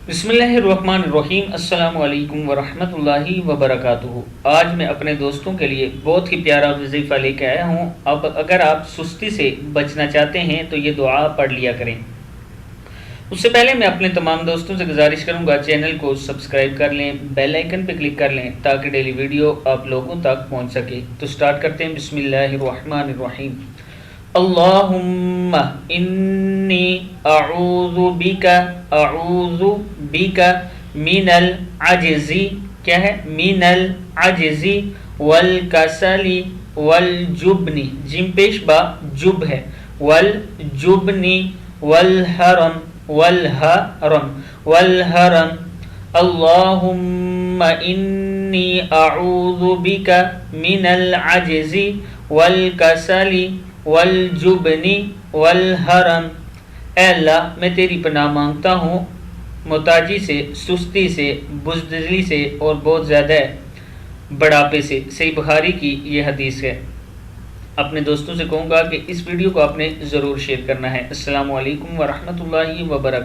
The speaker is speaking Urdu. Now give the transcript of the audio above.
بسم اللہ الرحمن الرحیم۔ السلام علیکم ورحمۃ اللہ وبرکاتہ۔ آج میں اپنے دوستوں کے لیے بہت ہی پیارا وظیفہ لے کے آیا ہوں۔ اب اگر آپ سستی سے بچنا چاہتے ہیں تو یہ دعا پڑھ لیا کریں۔ اس سے پہلے میں اپنے تمام دوستوں سے گزارش کروں گا چینل کو سبسکرائب کر لیں، بیل آئیکن پہ کلک کر لیں تاکہ ڈیلی ویڈیو آپ لوگوں تک پہنچ سکے۔ تو سٹارٹ کرتے ہیں۔ بسم اللہ الرحمن الرحیم۔ اللہم انی اعوذ بک من العجز، کیا ہے؟ من العجز والکسل والجبن، جیم پیش با جب ہے، والجبن والحرم والحرم اللہم انی اعوذ بک من العجز والکسل والجبن والحرم۔ اے اللہ، میں تیری پناہ مانگتا ہوں محتاجی سے، سستی سے، بزدلی سے اور بہت زیادہ بڑھاپے سے۔ صحیح بخاری کی یہ حدیث ہے۔ اپنے دوستوں سے کہوں گا کہ اس ویڈیو کو آپ نے ضرور شیئر کرنا ہے۔ السلام علیکم ورحمۃ اللہ وبرکاتہ۔